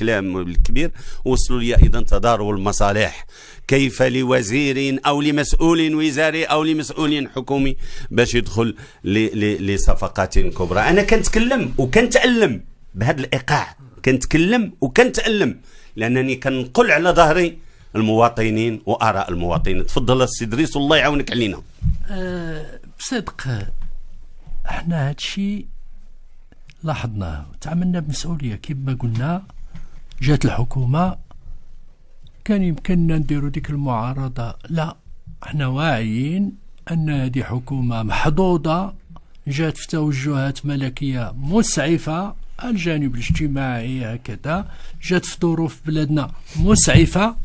الكلام الكبير وصلوا لي أيضا تضارب المصالح. كيف لوزير أو لمسؤول وزاري أو لمسؤول حكومي باش يدخل لصفقات كبرى؟ أنا كنتكلم وكنتألم بهذا الإيقاع، كنتكلم وكنتألم لأنني كنقل على ظهري المواطنين وآراء المواطنين. تفضل السي إدريس والله يعاونك علينا. بصدق احنا هادشي لاحظناه وتعاملنا بمسؤولية. كما قلنا جات الحكومة كان يمكننا نديروا ديك المعارضة، لا احنا واعيين أن هذه حكومة محظوظة جات في توجهات ملكية مسعفة، الجانب الاجتماعي هكذا جات في ظروف بلادنا مسعفة،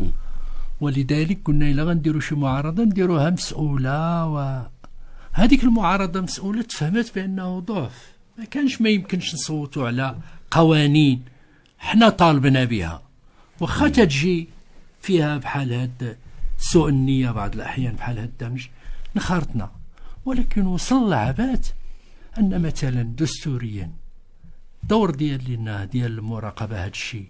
ولذلك قلنا إلا غنديروا شي معارضة نديروها مسؤولة. وهذيك المعارضة مسؤولة تفهمت بأنه ضعف، ما يمكنش نصوتوا على قوانين حنا طالبنا بها واخا تجي فيها بحال هاد سوء النية بعض الأحيان بحال هاد الدمج نخرطنا. ولكن وصل العبات أن مثلا دستوريا دور ديال المراقبة هاد الشيء،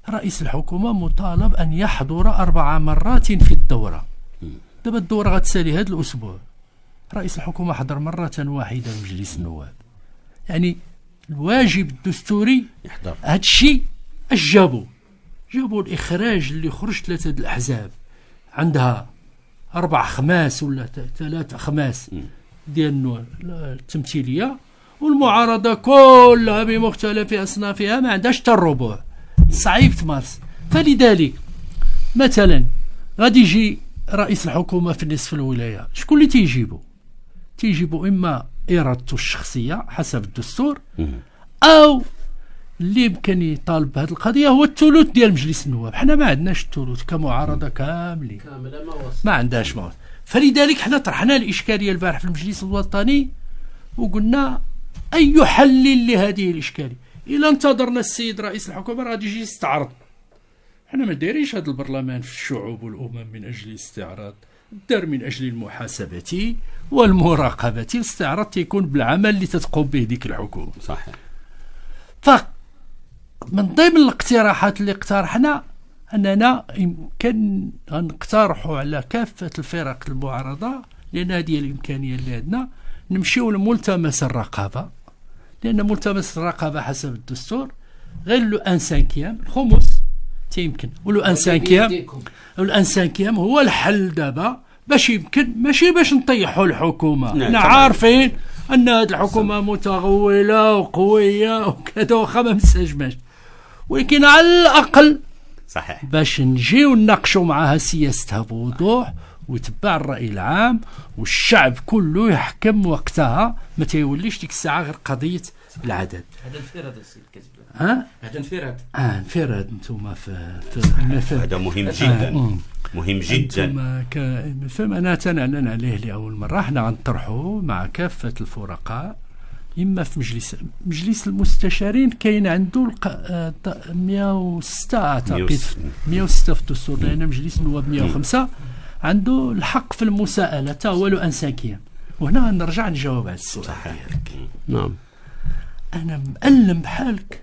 رئيس الحكومة مطالب أن يحضر 4 مرات في الدورة. دابا الدورة غتسالي هذا الأسبوع، رئيس الحكومة حضر مرة واحدة لمجلس النواب. يعني الواجب الدستوري يحضر هاد الشيء. اش جابوا الإخراج اللي خرج 3 الأحزاب عندها 4 خماس ولا 3 خماس ديال التمثيلية، والمعارضة كلها بمختلف أصنافها ما عندهاش حتى الربع، صعيب تمارس. فلذلك مثلا غادي يجي رئيس الحكومة في نصف الولاية، شكون اللي تيجيبوا إما إرادته الشخصية حسب الدستور، أو اللي يمكن يطالب بهذه القضية هو الثلث ديال مجلس النواب. حنا ما عندناش الثلث كمعارضة كاملة، ما عندهاش موت. فلذلك حنا طرحنا الإشكالية البارح في المجلس الوطني وقلنا أي حل لهذه الإشكالية. إلا انتظرنا السيد رئيس الحكومة غادي يجي يستعرض. حنا ما دايرينش هذا البرلمان في الشعوب والأمم من أجل الاستعراض، دار من أجل المحاسبة والمراقبة. الاستعراض تيكون بالعمل اللي تتقوم به ديك الحكومة. صحيح. من ضمن الاقتراحات اللي اقترحنا أننا يمكن نقترحوا على كافة الفرق المعارضة، لأن هذه الإمكانية اللي عندنا، نمشيو لملتمس الرقابة، لأن ملتمس الرقابة حسب الدستور غير لو ان سانكيام الخمس تيمكن، ولو ان سانكيام هو الحل دابا باش يمكن ماشي باش نطيحوا الحكومة. حنا عارفين أن هذه الحكومة متغولة وقوية وكذا وخا ما منسجماش، ولكن على الأقل صحيح باش نجيو نناقشوا معها سياستها بوضوح ويتبع الرأي العام والشعب كله يحكم وقتها، ما تيوليش ديك الساعة غير قضية العدد. هذا انفراد السيد كتب هذا انفراد انتم هذا مهم جدا مهم جدا. فهم أنا تنعلن عليه لأول مرة. احنا غنطرحوه مع كافة الفرقاء، إما في مجلس المستشارين كاين عنده 106 أعتقد 106 في الدستور، لأن مجلس النواب 105 عنده الحق في المساءلة تا هو لو ان سانكيام. وهنا نرجع نجاوب على السؤال ديالك. نعم. أنا مألم بحالك.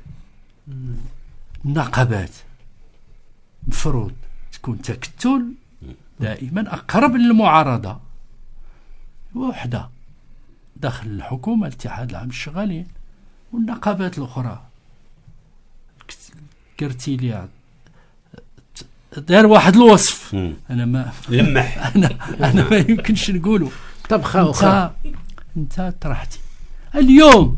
النقابات مفروض تكون تكتل دائما أقرب للمعارضة، وحدة داخل الحكومة الاتحاد العام للشغالين، والنقابات الأخرى كرتيليا داير واحد الوصف أنا ما لمح أنا ما يمكنش نقوله. طبخة أخرى أنت طرحتي اليوم.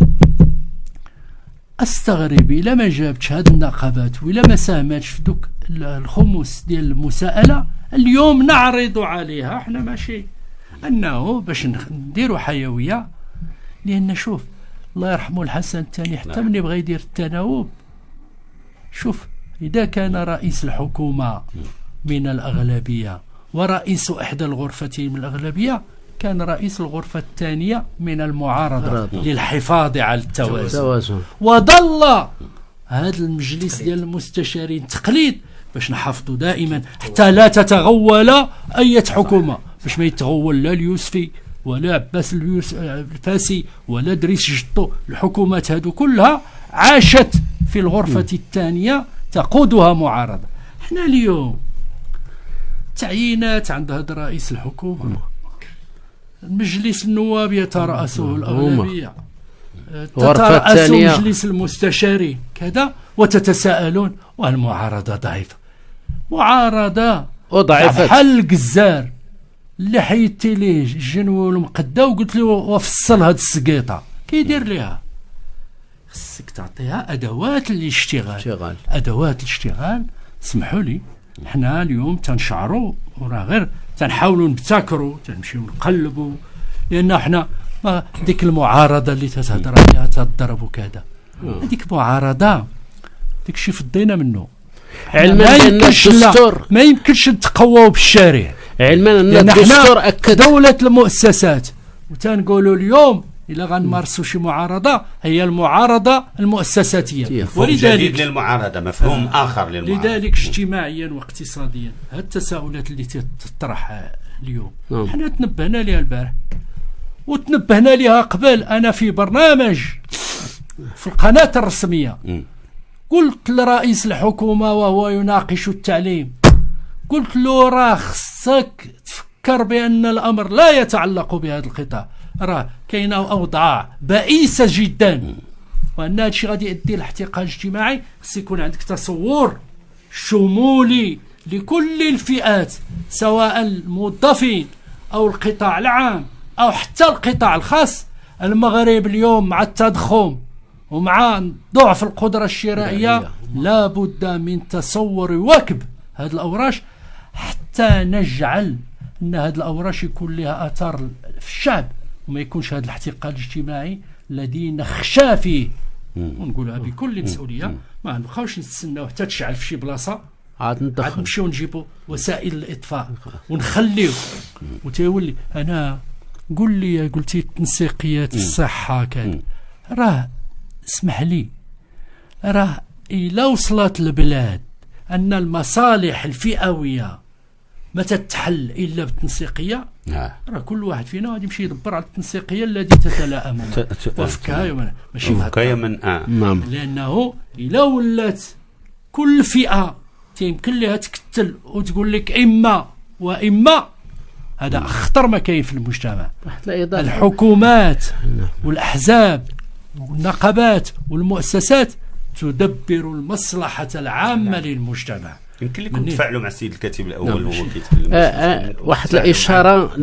استغرب إلا ما جابتش هاد النقابات وإلا ما ساهمتش في دوك الخمس ديال المساءلة اليوم نعرض عليها. احنا ماشي أنه باش نديروا حيوية، لأن شوف الله يرحمه الحسن الثاني حتى من يبغى يدير التناوب، شوف إذا كان رئيس الحكومة من الأغلبية ورئيس إحدى الغرفتين من الأغلبية، كان رئيس الغرفة الثانية من المعارضة للحفاظ على التوازن. وظل هذا المجلس ديال المستشارين تقليد باش نحافظوا دائما حتى لا تتغول أي حكومة، باش ما يتغول لا اليوسفي ولا عباس الفاسي ولا دريس جطو. الحكومات هذو كلها عاشت في الغرفة الثانية تقودها معارضة. احنا اليوم تعيينات عند هذا رئيس الحكومة، مجلس النواب يترأسه الأغلبية، تترأس مجلس المستشارين كذا، وتتساءلون والمعارضة ضعيفة. معارضة وضعيفة بحال الجزار اللي حيدتي ليه الجنوي والمقدة وقلت له وفصل هاد السقيطة كيدير ليها؟ خصك تعطيها أدوات الاشتغال. أدوات الاشتغال. اسمحوا لي، حنا اليوم تنشعروا وراه غير تنحاولوا نبتكروا، تنمشيو نقلبوا، لأن حنا ديك المعارضة اللي تتهضر عليها تضرب وكذا، هذيك معارضة ديك شي فضينا منه. علما أن الدستور ما يمكنش نتقواو بالشارع، علما أن الدستور أكد دولة المؤسسات، وتنقولوا اليوم إلا غنمارسوا شي معارضة هي المعارضة المؤسساتية. مفهوم جديد للمعارضة، مفهوم آخر للمعارضة. لذلك اجتماعيا واقتصاديا هاد التساؤلات اللي تطرح اليوم حنا تنبهنا لها البارح وتنبهنا لها قبل. أنا في برنامج في القناة الرسمية قلت لرئيس الحكومة وهو يناقش التعليم، قلت له راه خصك تفكر بأن الأمر لا يتعلق بهذا القطاع، راه كاينه أوضاع بائسة جدا، وأن هذا الشيء غادي يؤدي لاحتقان اجتماعي. خص يكون عندك تصور شمولي لكل الفئات، سواء الموظفين أو القطاع العام أو حتى القطاع الخاص. المغرب اليوم مع التضخم ومع ضعف القدرة الشرائية لا بد من تصور يواكب هذه الأوراش، حتى نجعل أن هذه الأوراش يكون لها أثر في الشعب، وما يكونش هذا الاحتقان الاجتماعي الذي نخشى فيه. ونقولها بكل مسؤولية، ما نبقاوش نتسناو حتى تشعل في شي بلاصة عاد نمشيو نجيبوا وسائل الإطفاء ونخليو وتيولي. أنا قل لي، قلتي التنسيقيات الصحة كان راه اسمح لي، راه إلا وصلت البلاد أن المصالح الفئوية ما تتحل إلا بالتنسيقية، راه كل واحد فينا غادي يمشي يدبر على التنسيقية التي تتلائم وفكها ماشي نعم. لأنه إلا ولات كل فئة يمكن لها تكتل وتقول لك إما وإما، هذا أخطر ما كاين في المجتمع. الحكومات والأحزاب والنقابات والمؤسسات تدبر المصلحة العامة للمجتمع. يمكن لكم تفاعلوا مع السيد الكاتب الأول وهو كيتكلم واحد الإشارة